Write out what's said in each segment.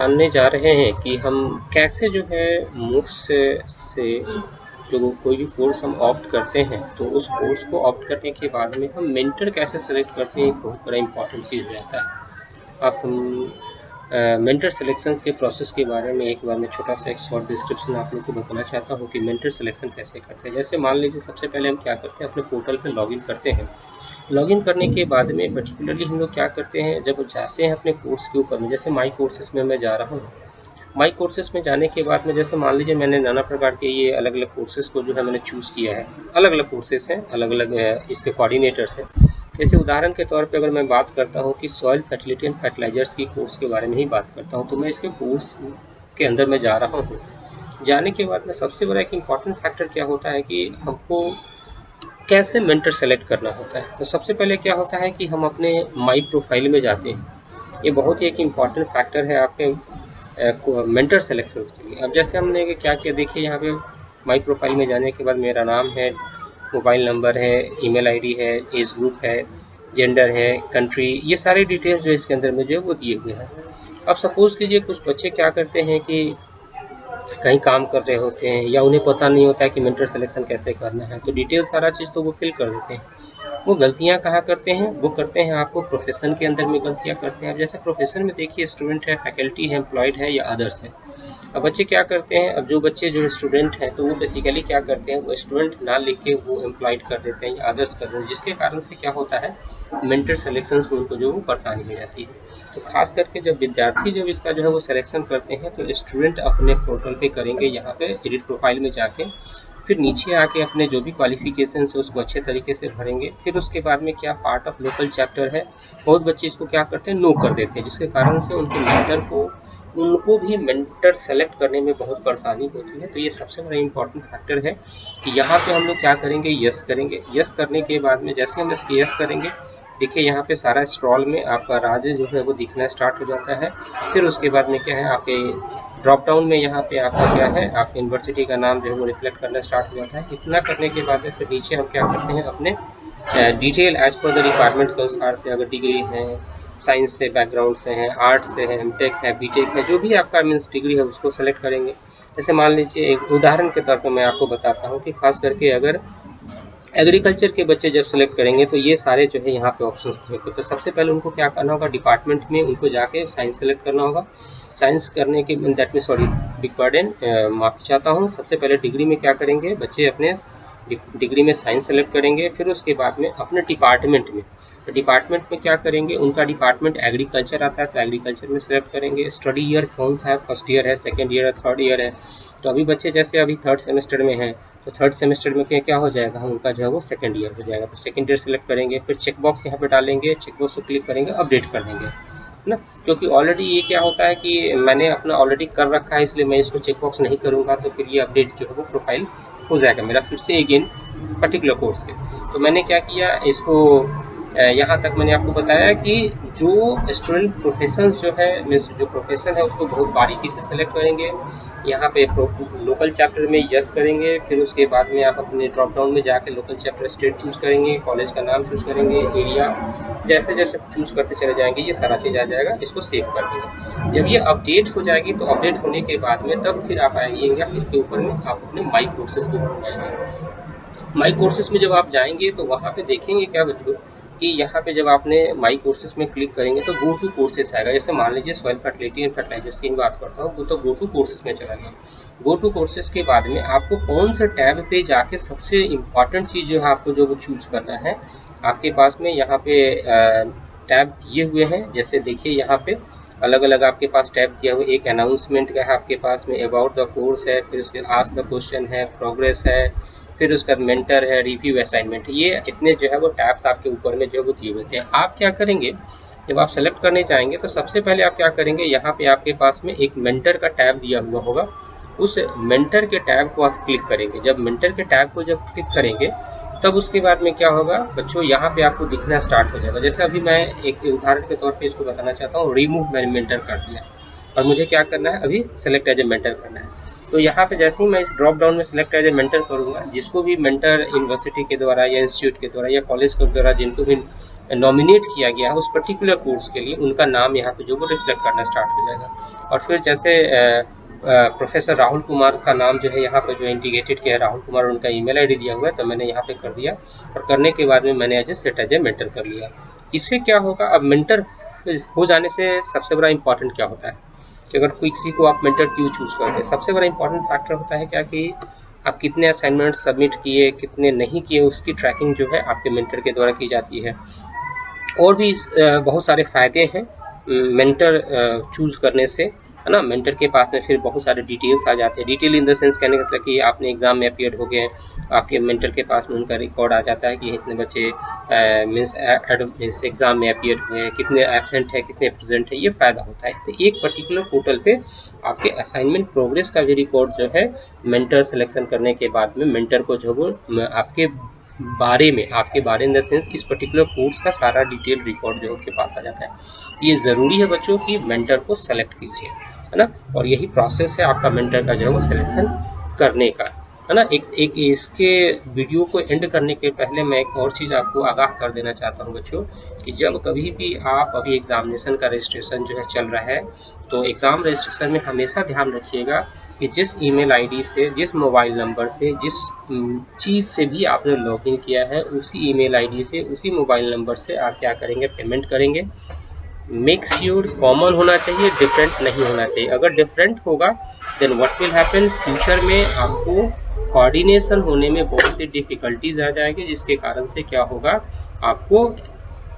जानने जा रहे हैं कि हम कैसे जो है मूक्स से जो कोई भी कोर्स हम ऑप्ट करते हैं तो उस कोर्स को ऑप्ट करने के बाद में हम मेंटर कैसे सेलेक्ट करते हैं, एक बहुत बड़ा इंपॉर्टेंट चीज़ रहता है। आप हम मेंटर सिलेक्शन के प्रोसेस के बारे में एक बार मैं छोटा सा एक शॉर्ट डिस्क्रिप्शन आप लोग को बताना चाहता हूँ कि मेंटर सिलेक्शन कैसे करते हैं। जैसे मान लीजिए सबसे पहले हम क्या करते हैं, अपने पोर्टल पे लॉगिन करते हैं। लॉगिन करने के बाद में पर्टिकुलरली हम लोग क्या करते हैं, जब जाते हैं अपने कोर्स के ऊपर में, जैसे माई कोर्सेस में मैं जा रहा हूँ। माई कोर्सेस में जाने के बाद में जैसे मान लीजिए मैंने नाना प्रकार के ये अलग अलग कोर्सेज को जो है मैंने चूज़ किया है। अलग अलग कोर्सेज हैं, अलग अलग इसके कोऑर्डिनेटर्स हैं। जैसे उदाहरण के तौर पे अगर मैं बात करता हूँ कि सॉइल फर्टिलिटी एंड फर्टिलाइजर्स की कोर्स के बारे में ही बात करता हूँ, तो मैं इसके कोर्स के अंदर मैं जा रहा हूँ। जाने के बाद में सबसे बड़ा एक इम्पॉर्टेंट फैक्टर क्या होता है कि हमको कैसे मेंटर सेलेक्ट करना होता है। तो सबसे पहले क्या होता है कि हम अपने माई प्रोफाइल में जाते हैं। ये बहुत ही एक इम्पॉर्टेंट फैक्टर है आपके मेंटर सिलेक्शन के लिए। अब जैसे हमने क्या किया, देखिए यहाँ पे माई प्रोफाइल में जाने के बाद मेरा नाम है, मोबाइल नंबर है, ईमेल आईडी है, एज ग्रुप है, जेंडर है, कंट्री, ये सारी डिटेल्स जो इसके अंदर में जो है वो दिए हुए हैं। अब सपोज कीजिए कुछ बच्चे क्या करते हैं कि कहीं काम कर रहे होते हैं या उन्हें पता नहीं होता है कि मेंटर सिलेक्शन कैसे करना है, तो डिटेल सारा चीज़ तो वो फिल कर देते हैं। वो गलतियाँ कहाँ करते हैं, वो करते हैं आपको प्रोफेशन के अंदर में गलतियाँ करते हैं। अब जैसे प्रोफेशन में देखिए स्टूडेंट है, फैकल्टी है, एम्प्लॉयड है या अदर्स है। अब बच्चे क्या करते हैं, अब जो बच्चे जो स्टूडेंट हैं तो वो बेसिकली क्या करते हैं, वो स्टूडेंट ना लिख के वो एम्प्लॉयड कर देते हैं या अदर्स कर देते हैं, जिसके कारण से क्या होता है मेंटर सिलेक्शन में उनको जो वो परेशानी हो जाती है। तो खास करके जब विद्यार्थी जब इसका जो है वो सिलेक्शन करते हैं तो स्टूडेंट अपने पोर्टल पे करेंगे, यहाँ पे एडिट प्रोफाइल में जाके फिर नीचे आके अपने जो भी क्वालिफिकेशन है उसको अच्छे तरीके से भरेंगे। फिर उसके बाद में क्या पार्ट ऑफ लोकल चैप्टर है, बहुत बच्चे इसको क्या करते हैं नो कर देते हैं, जिसके कारण से उनको भी मेंटर सेलेक्ट करने में बहुत परेशानी होती है। तो ये सबसे बड़ा इम्पोर्टेंट फैक्टर है कि यहाँ पे हम लोग क्या करेंगे, यस करेंगे। यस करने के बाद में जैसे हम इसके यस करेंगे, देखिए यहाँ पे सारा स्क्रॉल में आपका राज्य जो है वो दिखना स्टार्ट हो जाता है। फिर उसके बाद में क्या है, आपके ड्रॉप डाउन में यहाँ पे आपका क्या है, आपके यूनिवर्सिटी का नाम जो है वो रिफ्लेक्ट करना स्टार्ट हो जाता है। इतना करने के बाद में फिर नीचे हम क्या करते हैं, अपने detail as per the requirement के अनुसार से, अगर डिग्री है, साइंस से बैकग्राउंड से है, आर्ट से है, एमटेक है, बीटेक है, जो भी आपका मीन्स डिग्री है उसको सेलेक्ट करेंगे। जैसे मान लीजिए एक उदाहरण के तौर पर मैं आपको बताता हूँ कि खास करके अगर एग्रीकल्चर के बच्चे जब सेलेक्ट करेंगे तो ये सारे जो है यहाँ पे ऑप्शंस थे। तो सबसे पहले उनको क्या करना होगा, डिपार्टमेंट में उनको जाके साइंस सेलेक्ट करना होगा। साइंस करने के that mean sorry, big pardon, माफ़ी चाहता हूँ। सबसे पहले डिग्री में क्या करेंगे बच्चे, अपने डिग्री में साइंस सेलेक्ट करेंगे। फिर उसके बाद में अपने डिपार्टमेंट में, तो डिपार्टमेंट में क्या करेंगे, उनका डिपार्टमेंट एग्रीकल्चर आता है तो एग्रीकल्चर में सेलेक्ट करेंगे। स्टडी ईयर कौन सा है, फर्स्ट ईयर है, सेकेंड ईयर है, थर्ड ईयर है। तो अभी बच्चे जैसे अभी थर्ड सेमेस्टर में हैं तो थर्ड सेमेस्टर में क्या हो जाएगा, उनका जो है वो सेकंड ईयर हो जाएगा। तो सेकंड ईयर सेलेक्ट करेंगे, फिर चेक बॉक्स यहाँ पे डालेंगे, चेक बॉक्स को क्लिक करेंगे, अपडेट कर देंगे, है ना। क्योंकि ऑलरेडी ये क्या होता है कि मैंने अपना ऑलरेडी कर रखा है, इसलिए मैं इसको चेक बॉक्स नहीं करूँगा, तो फिर ये अपडेट जो है वो प्रोफाइल हो जाएगा मेरा फिर से अगेन पर्टिकुलर कोर्स के। तो मैंने क्या किया, इसको यहाँ तक मैंने आपको बताया कि जो स्टूडेंट प्रोफेशन जो है, मीन्स जो प्रोफेशन है उसको बहुत बारीकी से सेलेक्ट करेंगे। यहाँ पे लोकल चैप्टर में यस करेंगे। फिर उसके बाद में आप अपने ड्रॉप डाउन में जाके लोकल चैप्टर स्टेट चूज़ करेंगे, कॉलेज का नाम चूज़ करेंगे, एरिया, जैसे जैसे चूज़ करते चले जाएंगे ये सारा चीज़ आ जाएगा। इसको सेव कर देंगे। जब ये अपडेट हो जाएगी तो अपडेट होने के बाद में तब फिर आप आइएगा इसके ऊपर में, आप अपने माई कोर्सेज के ऊपर आएंगे। माई कोर्सेज में जब आप जाएंगे तो वहाँ पे देखेंगे क्या बच्चों, कि यहाँ पे जब आपने माई कोर्सेज में क्लिक करेंगे तो गो टू कोर्सेज आएगा। जैसे मान लीजिए सॉइल फर्टिलिटी एंड फर्टिलाइजर्स की बात करता हूँ, तो गो टू कोर्सेज में चला गया। गो टू कोर्सेज के बाद में आपको कौन से टैब पे जाके सबसे इम्पॉर्टेंट चीज़ जो है आपको जो वो चूज़ करना है, आपके पास में यहाँ पे टैब दिए हुए हैं। जैसे देखिए यहाँ पे अलग अलग आपके पास टैब दिया हुआ, एक अनाउंसमेंट का है आपके पास में, अबाउट द कोर्स है, फिर उसके आस्क द क्वेश्चन है, प्रोग्रेस है, फिर उसका मेंटर है, रिव्यू, असाइनमेंट। ये इतने जो है वो टैब्स आपके ऊपर में जो वो दिए हुए थे। आप क्या करेंगे, जब आप सेलेक्ट करने चाहेंगे तो सबसे पहले आप क्या करेंगे, यहाँ पे आपके पास में एक मेंटर का टैब दिया हुआ होगा, उस मेंटर के टैब को आप क्लिक करेंगे। जब मेंटर के टैब को जब क्लिक करेंगे तब उसके बाद में क्या होगा बच्चों, यहाँ पे आपको दिखना स्टार्ट हो जाएगा। जैसे अभी मैं एक उदाहरण के तौर पे इसको बताना चाहता हूँ, रिमूव मैंने मेंटर कर दिया और मुझे क्या करना है, अभी सेलेक्ट एज ए मेंटर करना है। तो यहाँ पे जैसे ही मैं इस ड्रॉप डाउन में सेलेक्ट एज ए मेंटर करूँगा, जिसको भी मेंटर यूनिवर्सिटी के द्वारा या इंस्टीट्यूट के द्वारा या कॉलेज के द्वारा जिनको भी नॉमिनेट किया गया है उस पर्टिकुलर कोर्स के लिए, उनका नाम यहाँ पे जो वो रिफ्लेक्ट करना स्टार्ट हो जाएगा। और फिर जैसे प्रोफेसर राहुल कुमार का नाम जो है यहाँ पे जो इंडिकेटेड किया है राहुल कुमार, उनका ईमेल आईडी दिया हुआ है, तो मैंने यहाँ पे कर दिया, और करने के बाद में मैंने as a set as a mentor कर लिया। इससे क्या होगा, अब मेंटर हो जाने से सबसे बड़ा इंपॉर्टेंट क्या होता है कि अगर कोई किसी को आप मेंटर क्यों चूज करते हैं, सबसे बड़ा इंपॉर्टेंट फैक्टर होता है क्या कि आप कितने असाइनमेंट सबमिट किए, कितने नहीं किए, उसकी ट्रैकिंग जो है आपके मेंटर के द्वारा की जाती है। और भी बहुत सारे फ़ायदे हैं मेंटर चूज़ करने से, है ना। मेंटर के पास में फिर बहुत सारे डिटेल्स आ जाते हैं। डिटेल इन द सेंस कहने का मतलब कि आपने एग्ज़ाम में अपीयर हो गए, आपके मेंटर के पास में उनका रिकॉर्ड आ जाता है कि इतने बच्चे मीन्स एग्ज़ाम में अपीयर हुए हैं, कितने एब्सेंट है, कितने प्रेजेंट है, ये फ़ायदा होता है। तो एक पर्टिकुलर पोर्टल पे आपके असाइनमेंट प्रोग्रेस का भी रिकॉर्ड जो है मेंटर सिलेक्शन करने के बाद में मेंटर को जो वो आपके बारे में द सेंस इस पर्टिकुलर कोर्स का सारा डिटेल रिकॉर्ड जो आपके पास आ जाता है। ये ज़रूरी है बच्चों कि मेंटर को सेलेक्ट कीजिए, है ना। और यही प्रोसेस है आपका मेंटर का जो है वो सिलेक्शन करने का, है ना। एक इसके वीडियो को एंड करने के पहले मैं एक और चीज़ आपको आगाह कर देना चाहता हूँ बच्चों, कि जब कभी भी आप अभी एग्जामिनेशन का रजिस्ट्रेशन जो है चल रहा है, तो एग्ज़ाम रजिस्ट्रेशन में हमेशा ध्यान रखिएगा कि जिस ईमेल आईडी से, जिस मोबाइल नंबर से, जिस चीज़ से भी आपने लॉगिन किया है, उसी ईमेल आईडी से, उसी मोबाइल नंबर से आप क्या करेंगे, पेमेंट करेंगे। मेक श्योर कॉमन होना चाहिए, डिफरेंट नहीं होना चाहिए। अगर डिफरेंट होगा then what will happen, future में आपको कोऑर्डिनेशन होने में बहुत सी डिफिकल्टीज आ जाएगी, जिसके कारण से क्या होगा, आपको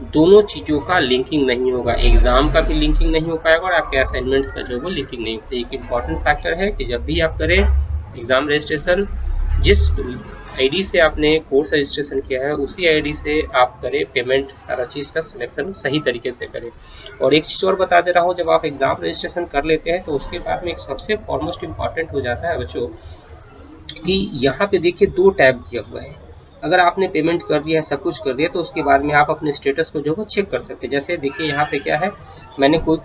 दोनों चीज़ों का लिंकिंग नहीं होगा, एग्ज़ाम का भी लिंकिंग नहीं हो पाएगा और आपके असाइनमेंट्स का जो वो लिंकिंग नहीं होता। एक इम्पॉर्टेंट फैक्टर है कि जब भी आप करें एग्ज़ाम रजिस्ट्रेशन, जिस आईडी से आपने कोर्स रजिस्ट्रेशन किया है उसी आईडी से आप करें पेमेंट, सारा चीज़ का सिलेक्शन सही तरीके से करें। और एक चीज़ और बता दे रहा हूँ, जब आप एग्ज़ाम रजिस्ट्रेशन कर लेते हैं तो उसके बाद में एक सबसे फॉरमोस्ट इम्पॉर्टेंट हो जाता है बच्चों, कि यहाँ पे देखिए 2 टैब दिया हुआ है। अगर आपने पेमेंट कर दिया है, सब कुछ कर दिया, तो उसके बाद में आप अपने स्टेटस को जो है चेक कर सकते हैं। जैसे देखिए यहाँ पे क्या है, मैंने कोई